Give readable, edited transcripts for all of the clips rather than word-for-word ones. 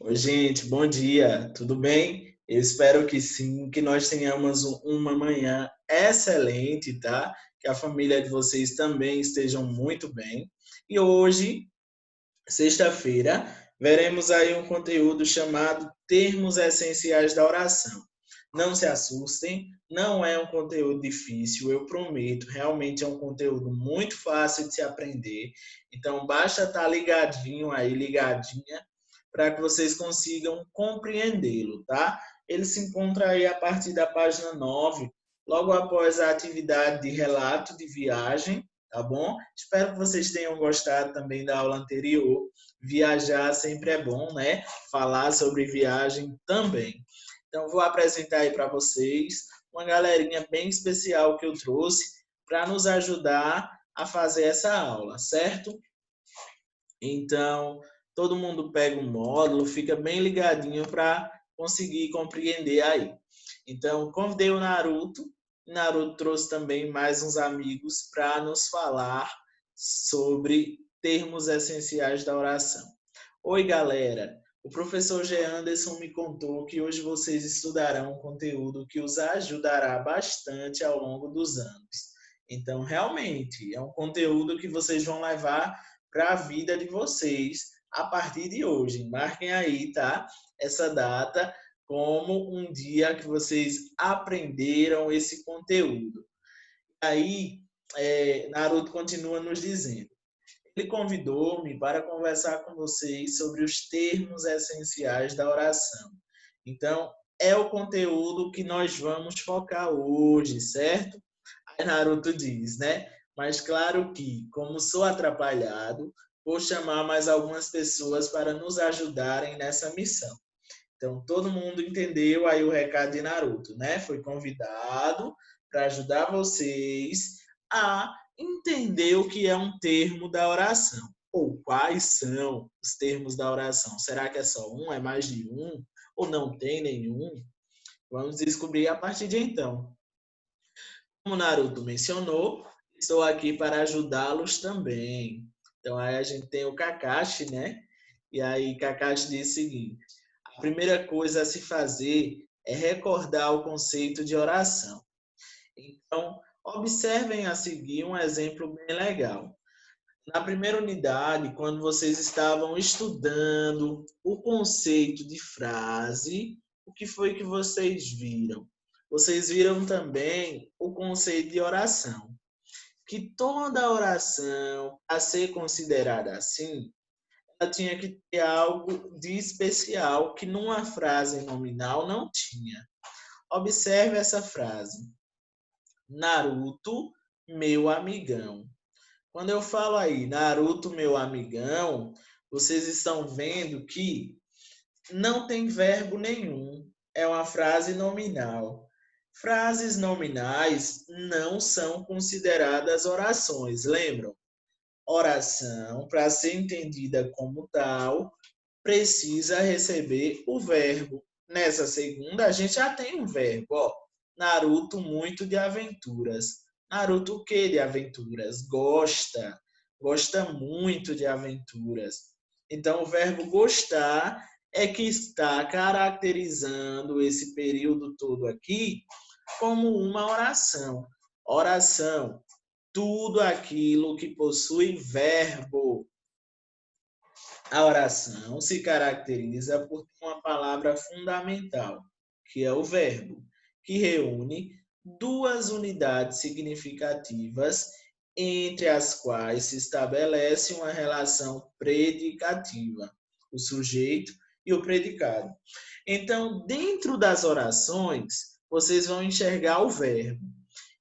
Oi, gente, bom dia, tudo bem? Eu espero que sim, que nós tenhamos uma manhã excelente, tá? Que a família de vocês também estejam muito bem. E hoje, sexta-feira, veremos aí um conteúdo chamado Termos Essenciais da Oração. Não se assustem, não é um conteúdo difícil, eu prometo, realmente é um conteúdo muito fácil de se aprender. Então, basta estar ligadinho aí, ligadinha, para que vocês consigam compreendê-lo, tá? Ele se encontra aí a partir da página 9, logo após a atividade de relato de viagem, tá bom? Espero que vocês tenham gostado também da aula anterior. Viajar sempre é bom, né? Falar sobre viagem também. Então, vou apresentar aí para vocês uma galerinha bem especial que eu trouxe para nos ajudar a fazer essa aula, certo? Então, todo mundo pega um módulo, fica bem ligadinho para conseguir compreender aí. Então, convidei o Naruto. Naruto trouxe também mais uns amigos para nos falar sobre termos essenciais da oração. Oi, galera. O professor G. Anderson me contou que hoje vocês estudarão um conteúdo que os ajudará bastante ao longo dos anos. Então, realmente, é um conteúdo que vocês vão levar para a vida de vocês a partir de hoje. Marquem aí, tá? Essa data como um dia que vocês aprenderam esse conteúdo. Aí, Naruto continua nos dizendo: ele convidou-me para conversar com vocês sobre os termos essenciais da oração. Então, é o conteúdo que nós vamos focar hoje, certo? Aí Naruto diz, né? Mas claro que, como sou atrapalhado, vou chamar mais algumas pessoas para nos ajudarem nessa missão. Então, todo mundo entendeu aí o recado de Naruto, né? Foi convidado para ajudar vocês a entender o que é um termo da oração. Ou quais são os termos da oração. Será que é só um? É mais de um? Ou não tem nenhum? Vamos descobrir a partir de então. Como Naruto mencionou, estou aqui para ajudá-los também. Então aí a gente tem o Kakashi, né? E aí Kakashi diz o seguinte: a primeira coisa a se fazer é recordar o conceito de oração. Então, observem a seguir um exemplo bem legal. Na primeira unidade, quando vocês estavam estudando o conceito de frase, o que foi que vocês viram? Vocês viram também o conceito de oração. Que toda oração, a ser considerada assim, ela tinha que ter algo de especial que numa frase nominal não tinha. Observe essa frase: Naruto, meu amigão. Quando eu falo aí, Naruto, meu amigão, vocês estão vendo que não tem verbo nenhum. É uma frase nominal. Frases nominais não são consideradas orações, lembram? Oração, para ser entendida como tal, precisa receber o verbo. Nessa segunda, a gente já tem um verbo, ó. Naruto muito de aventuras. Naruto o que de aventuras? Gosta. Gosta muito de aventuras. Então, o verbo gostar é que está caracterizando esse período todo aqui como uma oração. Oração, tudo aquilo que possui verbo. A oração se caracteriza por ter uma palavra fundamental, que é o verbo, que reúne duas unidades significativas entre as quais se estabelece uma relação predicativa, o sujeito e o predicado. Então, dentro das orações, vocês vão enxergar o verbo.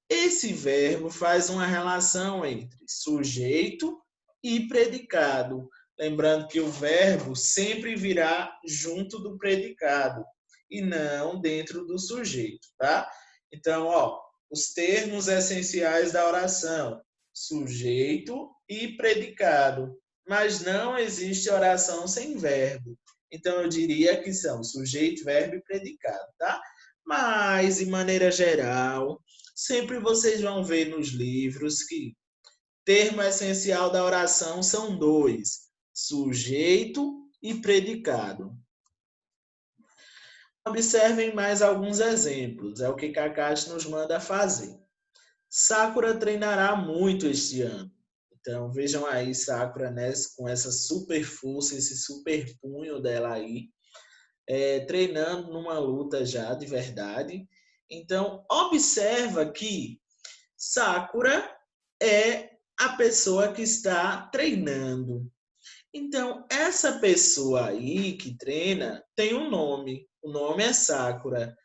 Esse verbo faz uma relação entre sujeito e predicado. Lembrando que o verbo sempre virá junto do predicado e não dentro do sujeito, tá? Então, ó, os termos essenciais da oração: sujeito e predicado. Mas não existe oração sem verbo. Então, eu diria que são sujeito, verbo e predicado, tá? Mas, de maneira geral, sempre vocês vão ver nos livros que termo essencial da oração são dois: sujeito e predicado. Observem mais alguns exemplos, é o que Kakashi nos manda fazer. Sakura treinará muito este ano. Então, vejam aí Sakura, né, com essa super força, esse super punho dela aí, treinando numa luta já de verdade. Então, observa que Sakura é a pessoa que está treinando. Então, essa pessoa aí que treina tem um nome. O nome é Sakura.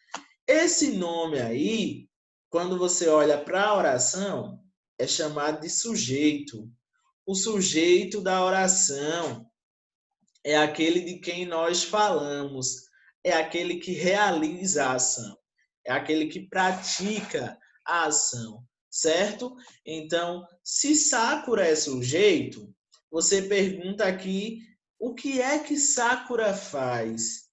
Esse nome aí, quando você olha para a oração, é chamado de sujeito. O sujeito da oração é aquele de quem nós falamos, é aquele que realiza a ação, é aquele que pratica a ação, certo? Então, se Sakura é sujeito, você pergunta aqui o que é que Sakura faz?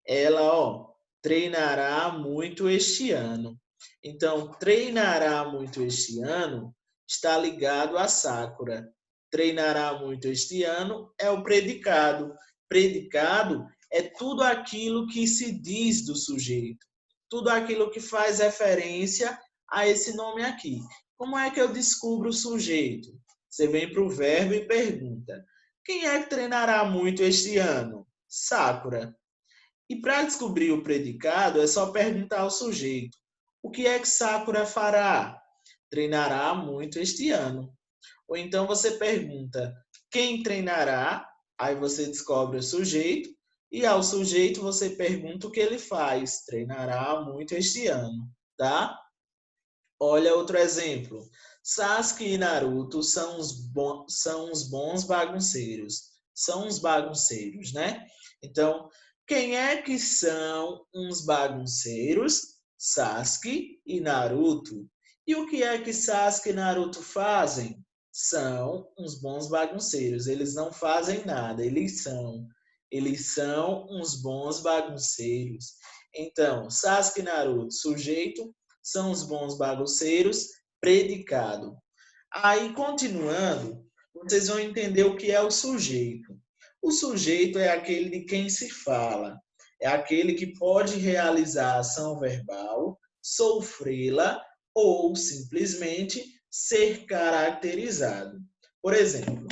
Ela, treinará muito este ano. Então, treinará muito este ano está ligado a Sakura. Treinará muito este ano é o predicado. Predicado é tudo aquilo que se diz do sujeito, tudo aquilo que faz referência a esse nome aqui. Como é que eu descubro o sujeito? Você vem para o verbo e pergunta: quem é que treinará muito este ano? Sakura. E para descobrir o predicado, é só perguntar ao sujeito: o que é que Sakura fará? Treinará muito este ano. Ou então você pergunta: quem treinará? Aí você descobre o sujeito. E ao sujeito você pergunta o que ele faz. Treinará muito este ano, tá? Olha outro exemplo. Sasuke e Naruto são os bons bagunceiros. São os bagunceiros, né? Então, quem é que são uns bagunceiros? Sasuke e Naruto. E o que é que Sasuke e Naruto fazem? São uns bons bagunceiros. Eles não fazem nada, eles são. Eles são uns bons bagunceiros. Então, Sasuke e Naruto, sujeito, são os bons bagunceiros, predicado. Aí, continuando, vocês vão entender o que é o sujeito. O sujeito é aquele de quem se fala, é aquele que pode realizar a ação verbal, sofrê-la ou simplesmente ser caracterizado. Por exemplo,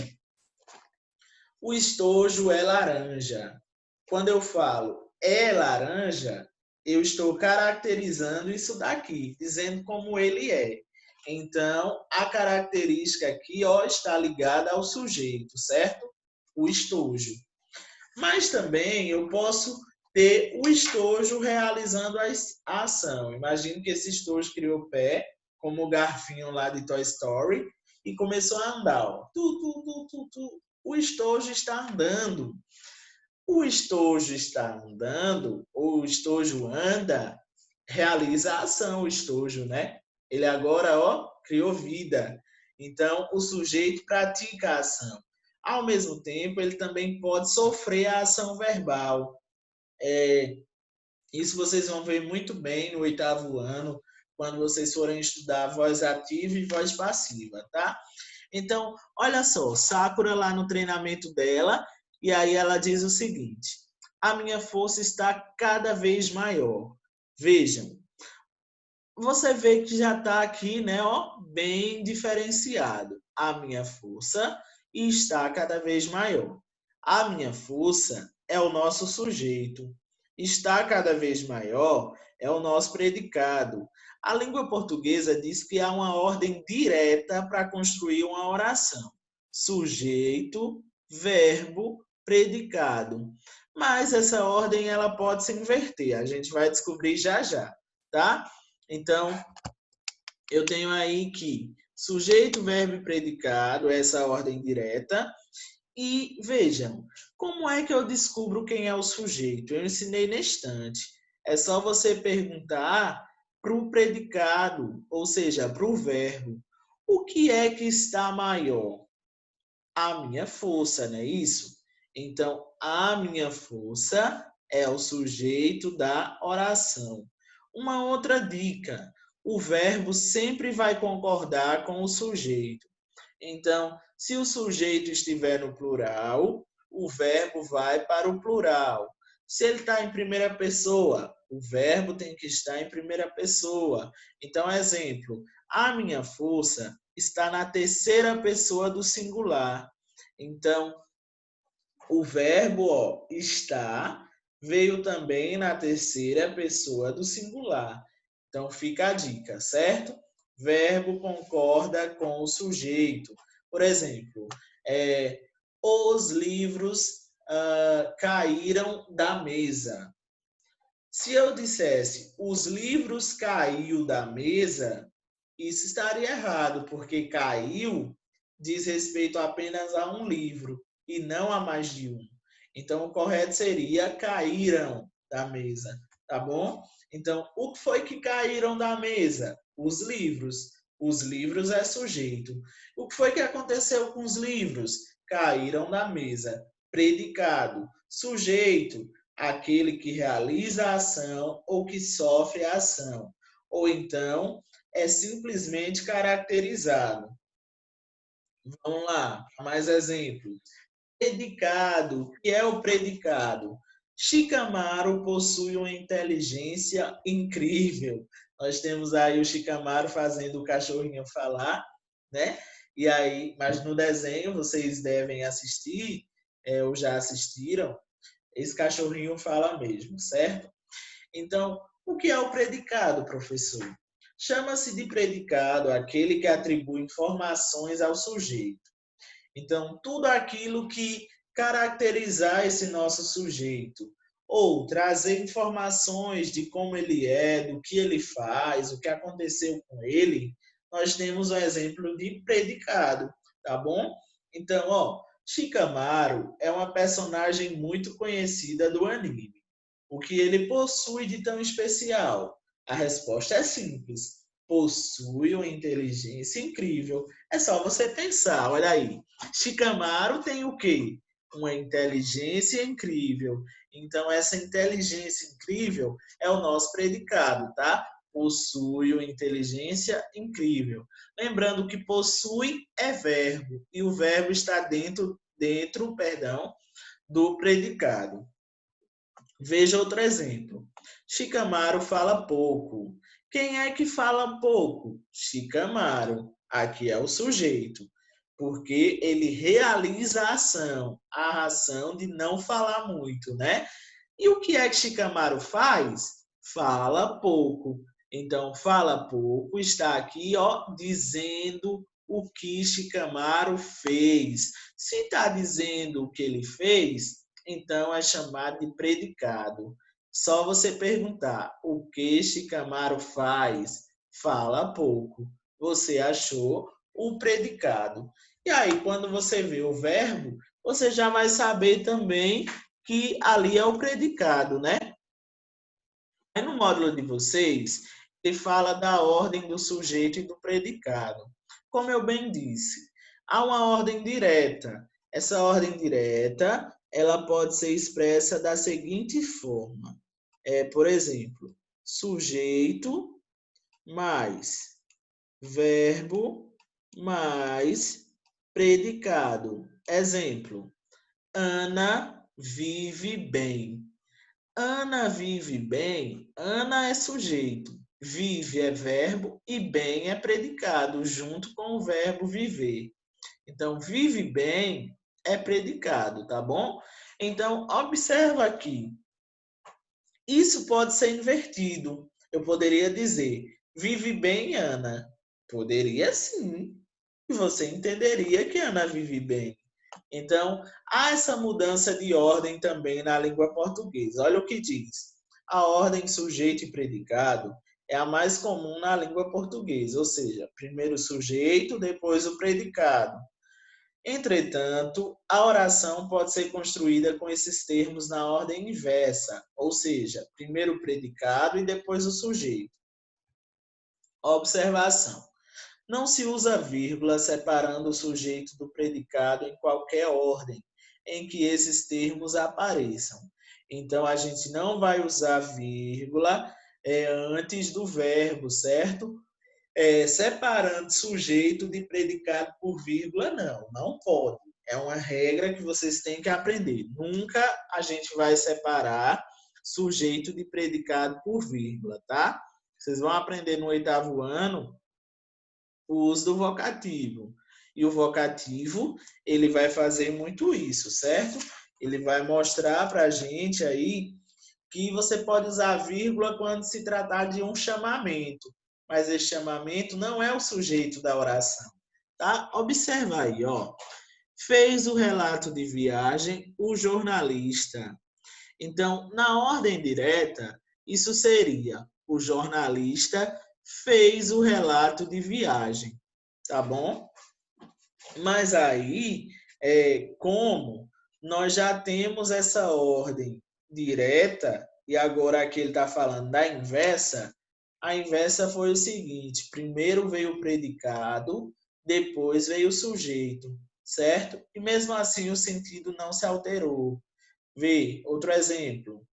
o estojo é laranja. Quando eu falo é laranja, eu estou caracterizando isso daqui, dizendo como ele é. Então, a característica aqui está ligada ao sujeito, certo? O estojo. Mas também eu posso ter o estojo realizando a ação. Imagine que esse estojo criou o pé, como o garfinho lá de Toy Story, e começou a andar. O estojo está andando. O estojo está andando, ou o estojo anda, realiza a ação, o estojo, né? Ele agora, criou vida. Então, o sujeito pratica a ação. Ao mesmo tempo, ele também pode sofrer a ação verbal. Isso vocês vão ver muito bem no 8º ano, quando vocês forem estudar voz ativa e voz passiva, tá? Então, olha só, Sakura lá no treinamento dela, e aí ela diz o seguinte: a minha força está cada vez maior. Vejam, você vê que já está aqui, né, bem diferenciado. A minha força está cada vez maior. A minha força é o nosso sujeito. Está cada vez maior é o nosso predicado. A língua portuguesa diz que há uma ordem direta para construir uma oração: sujeito, verbo, predicado. Mas essa ordem ela pode se inverter. A gente vai descobrir já já, tá? Então, eu tenho aí que sujeito, verbo e predicado, essa ordem direta. E vejam, como é que eu descubro quem é o sujeito? Eu ensinei na estante. É só você perguntar para o predicado, ou seja, para o verbo. O que é que está maior? A minha força, não é isso? Então, a minha força é o sujeito da oração. Uma outra dica: o verbo sempre vai concordar com o sujeito. Então, se o sujeito estiver no plural, o verbo vai para o plural. Se ele está em primeira pessoa, o verbo tem que estar em primeira pessoa. Então, exemplo, a minha força está na terceira pessoa do singular. Então, o verbo está veio também na terceira pessoa do singular. Então, fica a dica, certo? Verbo concorda com o sujeito. Por exemplo, os livros caíram da mesa. Se eu dissesse os livros caiu da mesa, isso estaria errado, porque caiu diz respeito apenas a um livro e não a mais de um. Então, o correto seria caíram da mesa, tá bom? Então, o que foi que caíram da mesa? Os livros. Os livros é sujeito. O que foi que aconteceu com os livros? Caíram da mesa. Predicado. Sujeito, aquele que realiza a ação ou que sofre a ação. Ou então, é simplesmente caracterizado. Vamos lá, mais exemplos. Predicado. O que é o predicado? Shikamaru possui uma inteligência incrível. Nós temos aí o Shikamaru fazendo o cachorrinho falar, né? E aí, mas no desenho vocês devem assistir, ou já assistiram, esse cachorrinho fala mesmo, certo? Então, o que é o predicado, professor? Chama-se de predicado aquele que atribui informações ao sujeito. Então, tudo aquilo que caracterizar esse nosso sujeito, ou trazer informações de como ele é, do que ele faz, o que aconteceu com ele, nós temos um exemplo de predicado, tá bom? Então, Shikamaru é uma personagem muito conhecida do anime. O que ele possui de tão especial? A resposta é simples. Possui uma inteligência incrível. É só você pensar, olha aí. Shikamaru tem o quê? Uma inteligência incrível. Então, essa inteligência incrível é o nosso predicado, tá? Possui uma inteligência incrível. Lembrando que possui é verbo e o verbo está dentro do predicado. Veja outro exemplo. Shikamaru fala pouco. Quem é que fala pouco? Shikamaru. Aqui é o sujeito, porque ele realiza a ação de não falar muito, né? E o que é que Shikamaru faz? Fala pouco. Então, fala pouco está aqui, dizendo o que Shikamaru fez. Se está dizendo o que ele fez, então é chamado de predicado. Só você perguntar o que Shikamaru faz, fala pouco. Você achou o predicado. E aí, quando você vê o verbo, você já vai saber também que ali é o predicado, né? Aí no módulo de vocês, ele fala da ordem do sujeito e do predicado. Como eu bem disse, há uma ordem direta. Essa ordem direta, ela pode ser expressa da seguinte forma. Por exemplo, sujeito mais verbo mais predicado. Exemplo, Ana vive bem. Ana vive bem, Ana é sujeito, vive é verbo e bem é predicado, junto com o verbo viver. Então, vive bem é predicado, tá bom? Então, observa aqui. Isso pode ser invertido. Eu poderia dizer, vive bem, Ana. Poderia sim. E você entenderia que Ana vive bem. Então, há essa mudança de ordem também na língua portuguesa. Olha o que diz. A ordem sujeito e predicado é a mais comum na língua portuguesa, ou seja, primeiro o sujeito, depois o predicado. Entretanto, a oração pode ser construída com esses termos na ordem inversa, ou seja, primeiro o predicado e depois o sujeito. Observação. Não se usa vírgula separando o sujeito do predicado em qualquer ordem em que esses termos apareçam. Então, a gente não vai usar vírgula antes do verbo, certo? Separando sujeito de predicado por vírgula, não pode. É uma regra que vocês têm que aprender. Nunca a gente vai separar sujeito de predicado por vírgula, tá? Vocês vão aprender no 8º ano o uso do vocativo. E o vocativo, ele vai fazer muito isso, certo? Ele vai mostrar para a gente aí que você pode usar vírgula quando se tratar de um chamamento, mas esse chamamento não é o sujeito da oração, tá? Observa aí, ó. Fez o relato de viagem o jornalista. Então, na ordem direta, isso seria: o jornalista fez o relato de viagem, tá bom? Mas aí, como nós já temos essa ordem direta, e agora aqui ele está falando da inversa, a inversa foi o seguinte: primeiro veio o predicado, depois veio o sujeito, certo? E mesmo assim o sentido não se alterou. Vê, outro exemplo.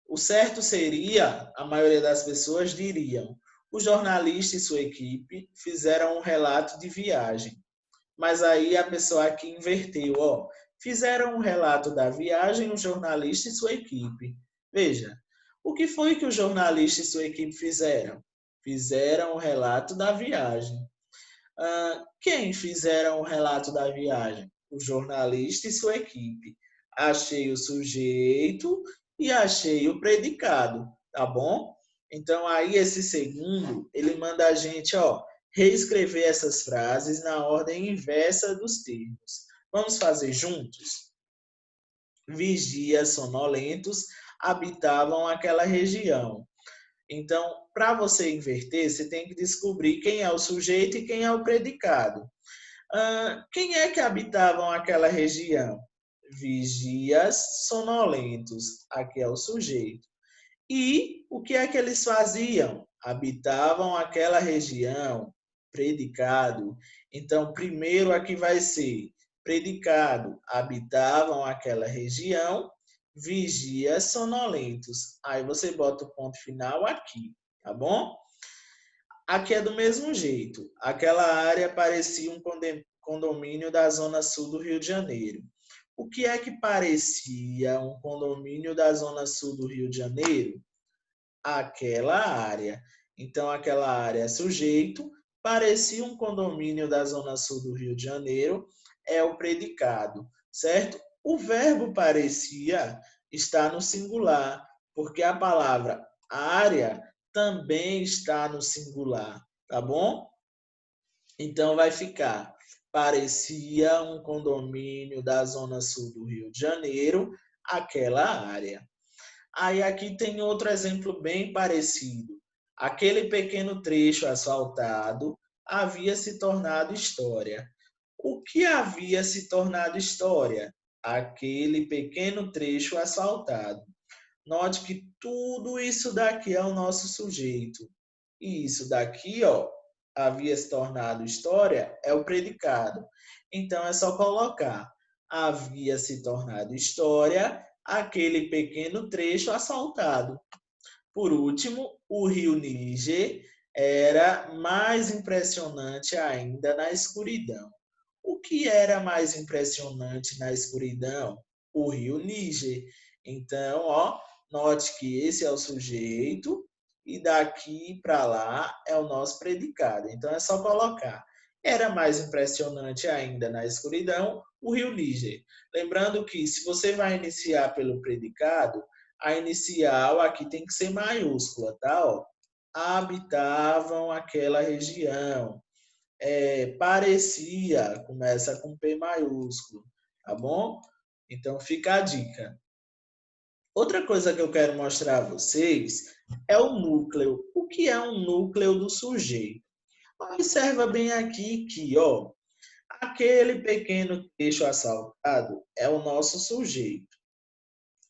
O certo seria, a maioria das pessoas diriam, o jornalista e sua equipe fizeram um relato de viagem. Mas aí a pessoa aqui inverteu, ó. Fizeram um relato da viagem o jornalista e sua equipe. Veja, o que foi que o jornalista e sua equipe fizeram? Fizeram o relato da viagem. Quem fizeram o relato da viagem? O jornalista e sua equipe. Achei o sujeito e achei o predicado, tá bom? Então aí esse segundo, ele manda a gente, ó, reescrever essas frases na ordem inversa dos termos. Vamos fazer juntos? Vigias sonolentos habitavam aquela região. Então, para você inverter, você tem que descobrir quem é o sujeito e quem é o predicado. Quem é que habitavam aquela região? Vigias sonolentos. Aqui é o sujeito. E o que é que eles faziam? Habitavam aquela região. Predicado. Então, primeiro aqui vai ser predicado. Habitavam aquela região. Vigias sonolentos. Aí você bota o ponto final aqui, tá bom? Aqui é do mesmo jeito. Aquela área parecia um condomínio da zona sul do Rio de Janeiro. O que é que parecia um condomínio da zona sul do Rio de Janeiro? Aquela área. Então, aquela área é sujeito, parecia um condomínio da zona sul do Rio de Janeiro, é o predicado, certo? O verbo parecia está no singular, porque a palavra área também está no singular, tá bom? Então vai ficar: parecia um condomínio da zona sul do Rio de Janeiro, aquela área. Aí aqui tem outro exemplo bem parecido. Aquele pequeno trecho asfaltado havia se tornado história. O que havia se tornado história? Aquele pequeno trecho asfaltado. Note que tudo isso daqui é o nosso sujeito. E isso daqui, ó, havia se tornado história, é o predicado. Então é só colocar: havia se tornado história aquele pequeno trecho asfaltado. Por último, o rio Níger era mais impressionante ainda na escuridão. O que era mais impressionante na escuridão? O rio Níger. Então, ó, note que esse é o sujeito e daqui para lá é o nosso predicado. Então é só colocar: era mais impressionante ainda na escuridão o rio Níger. Lembrando que se você vai iniciar pelo predicado, a inicial aqui tem que ser maiúscula, tá? Ó, habitavam aquela região. Parecia, começa com P maiúsculo, tá bom? Então fica a dica. Outra coisa que eu quero mostrar a vocês é o núcleo. O que é um núcleo do sujeito? Observa bem aqui que, ó, aquele pequeno trecho assaltado é o nosso sujeito,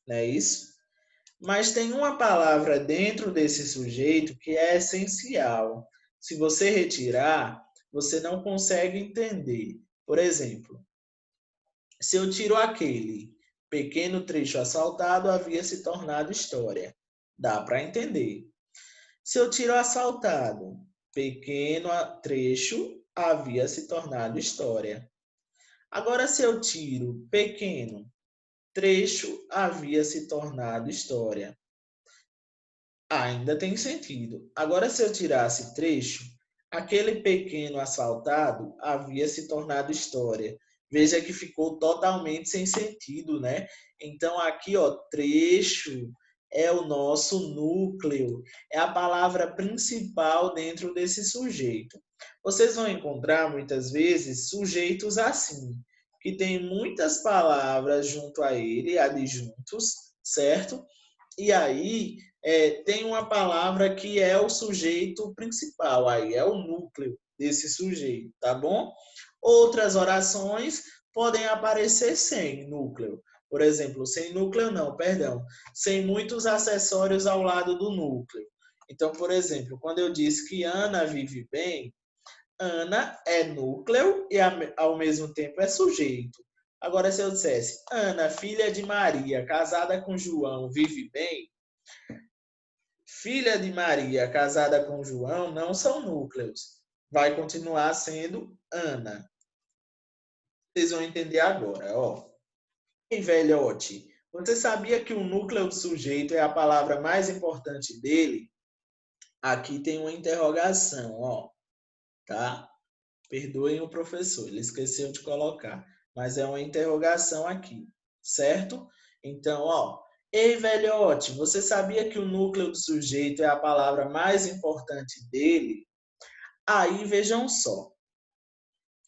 não é isso? Mas tem uma palavra dentro desse sujeito que é essencial. Se você retirar, você não consegue entender. Por exemplo, se eu tiro aquele pequeno trecho assaltado, havia se tornado história. Dá para entender. Se eu tiro assaltado, pequeno trecho havia se tornado história. Agora, se eu tiro pequeno, trecho havia se tornado história. Ainda tem sentido. Agora, se eu tirasse trecho, aquele pequeno asfaltado havia se tornado história. Veja que ficou totalmente sem sentido, né? Então, aqui, ó, trecho é o nosso núcleo, é a palavra principal dentro desse sujeito. Vocês vão encontrar muitas vezes sujeitos assim, que tem muitas palavras junto a ele, adjuntos, certo? E aí tem uma palavra que é o sujeito principal, aí é o núcleo desse sujeito, tá bom? Outras orações podem aparecer sem núcleo. Por exemplo, sem núcleo não, perdão, sem muitos acessórios ao lado do núcleo. Então, por exemplo, quando eu disse que Ana vive bem, Ana é núcleo e ao mesmo tempo é sujeito. Agora, se eu dissesse Ana, filha de Maria, casada com João, vive bem, filha de Maria casada com João não são núcleos. Vai continuar sendo Ana. Vocês vão entender agora, ó. Ei, velhote, você sabia que o núcleo do sujeito é a palavra mais importante dele? Aqui tem uma interrogação, ó, tá? Perdoem o professor, ele esqueceu de colocar, mas é uma interrogação aqui, certo? Então, ó, ei, velhote, você sabia que o núcleo do sujeito é a palavra mais importante dele? Aí, vejam só.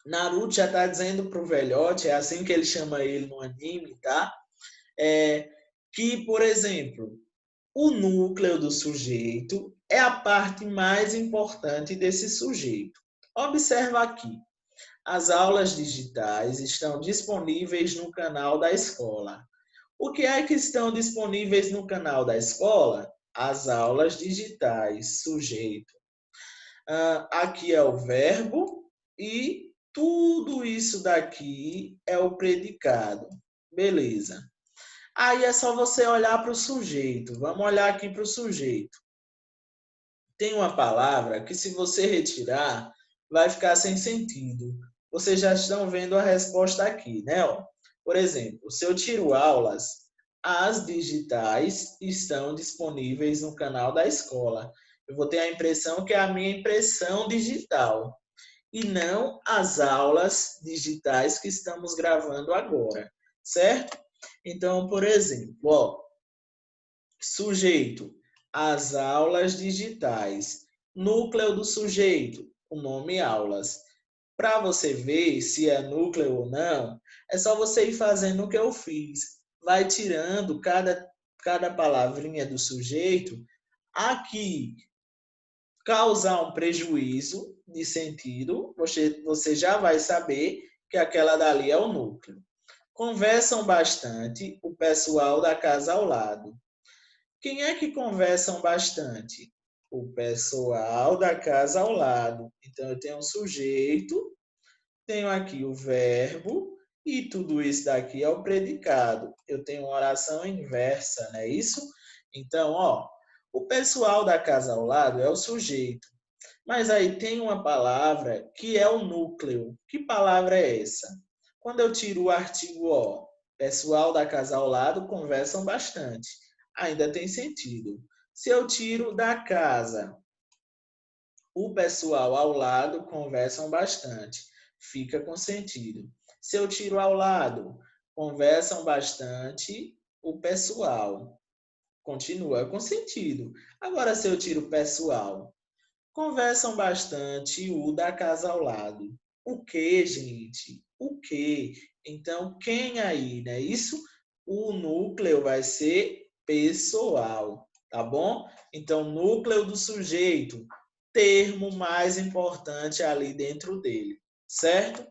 Naruto já está dizendo pro velhote, é assim que ele chama ele no anime, tá? Que, por exemplo, o núcleo do sujeito é a parte mais importante desse sujeito. Observa aqui. As aulas digitais estão disponíveis no canal da escola. O que é que estão disponíveis no canal da escola? As aulas digitais, sujeito. Aqui é o verbo e tudo isso daqui é o predicado. Beleza. Aí é só você olhar para o sujeito. Vamos olhar aqui para o sujeito. Tem uma palavra que, se você retirar, vai ficar sem sentido. Vocês já estão vendo a resposta aqui, né? Por exemplo, se eu tiro aulas, as digitais estão disponíveis no canal da escola. Eu vou ter a impressão que é a minha impressão digital e não as aulas digitais que estamos gravando agora, certo? Então, por exemplo, ó, sujeito, as aulas digitais. Núcleo do sujeito, o nome aulas. Para você ver se é núcleo ou não, é só você ir fazendo o que eu fiz. Vai tirando cada palavrinha do sujeito. Aqui, causar um prejuízo de sentido, você já vai saber que aquela dali é o núcleo. Conversam bastante o pessoal da casa ao lado. Quem é que conversam bastante? O pessoal da casa ao lado. Então, eu tenho um sujeito, tenho aqui o verbo, e tudo isso daqui é o predicado. Eu tenho uma oração inversa, não é isso? Então, ó, o pessoal da casa ao lado é o sujeito. Mas aí tem uma palavra que é o núcleo. Que palavra é essa? Quando eu tiro o artigo O, pessoal da casa ao lado conversam bastante. Ainda tem sentido. Se eu tiro da casa, o pessoal ao lado conversam bastante. Fica com sentido. Se eu tiro ao lado, conversam bastante o pessoal. Continua com sentido. Agora, se eu tiro pessoal, conversam bastante o da casa ao lado. O que, gente? O que? Então, quem aí, né? Isso, o núcleo vai ser pessoal, tá bom? Então, núcleo do sujeito, termo mais importante ali dentro dele, certo?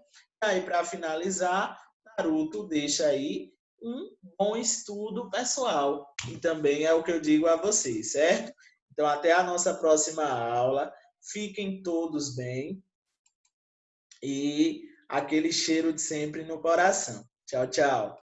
E aí, para finalizar, Naruto deixa aí um bom estudo pessoal. E também é o que eu digo a vocês, certo? Então, até a nossa próxima aula. Fiquem todos bem e aquele cheiro de sempre no coração. Tchau, tchau.